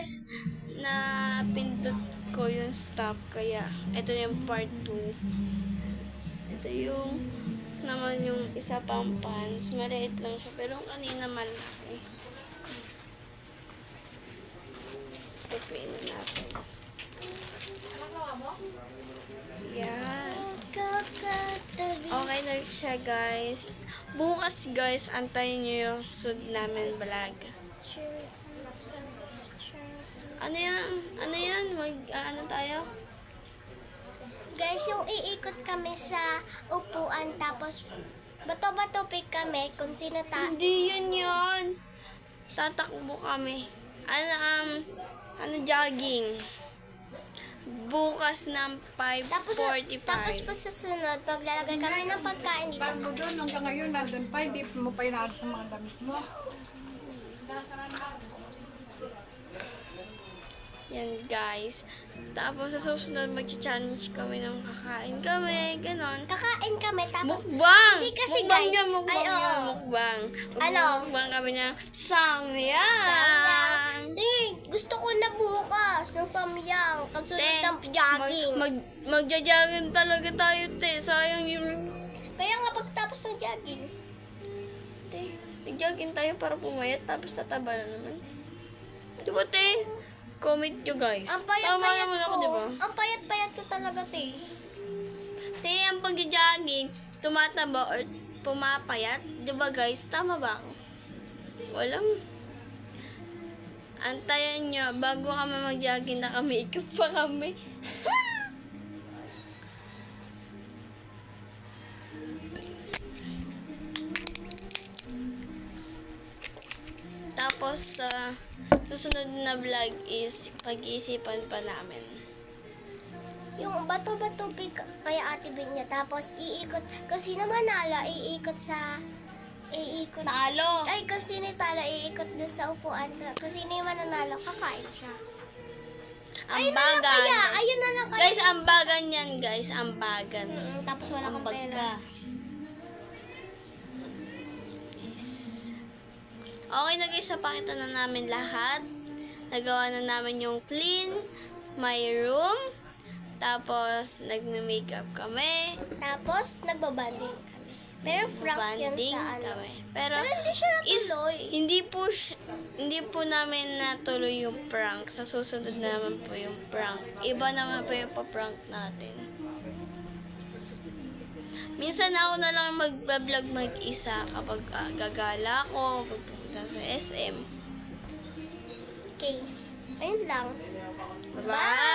guys, na pindot ko yung stop. Kaya, ito yung part 2. Ito yung naman yung isa pang pants. Maliit lang siya. Pero kanina malaki. Tupiin na natin. Yan. Okay na siya, guys. Bukas, guys, antayin nyo yung sud namin vlog. Ano yan? Ano yan? Ano tayo? Guys, yung iikot kami sa upuan tapos bato-bato pick kami kung sino Hindi yun. Tatakbo kami. Jogging. Bukas ng 5:45. Tapos pa sa sunod, paglalagay kami ng pagkain dito. Pag mo doon, hanggang ngayon, nandun pa, hindi mo pa inaano sa mga damit mo. Yan, guys. Tapos sa susunod, mag-challenge kami ng kakain kami. Ganon. Kakain kami tapos Mukbang! Hindi kasi, Mukbang guys. yan, mukbang Ay, oo. yan, mukbang. Ano? Mukbang kami ng samyang. Hindi, gusto ko na bukas ng samyang. Kasunod ng jogging. Magja-jogging talaga tayo, te. Sayang yung... Kaya nga pagtapos ng jogging. Te, mag-jogging tayo para pumayat, tapos tataba na naman. Di ba, te? Comment nyo, guys. Ang Tama payat-payat naman ko. ako, di ba? Ang payat-payat ko talaga, te. Te, ang pag-jogging, tumataba or pumapayat. Di ba, guys? Tama ba ako? Walang... Antayan nyo, bago kami mag-jogging, naka-makeup pa kami. Tapos, sa susunod na vlog is pag-iisipan pa namin. Yung bato-bato pick kaya Ate Binya. Tapos iikot. Kasi naman nala, iikot. Talo! Ay, kasi ni Tala iikot dun sa upuan. Kasi ni mananalo, kakain siya. Ang bagan. Ayun na lang kaya. Guys, ang bagan yan, guys. Ang bagan. Tapos wala kang pera. Okay na, guys. Napakita na namin lahat. Nagawa na namin yung clean my room. Tapos, nagme-makeup kami. Tapos, nagbabanding kami. Pero frank yan Banding sa ano. kami. Pero, Pero hindi siya natuloy. hindi po namin natuloy yung prank. Sa susunod naman po yung prank. Iba naman po yung pa-prank natin. Minsan ako na lang magbablog mag-isa kapag gagala ko, pupunta sa SM. Okay. Ayun lang. Bye!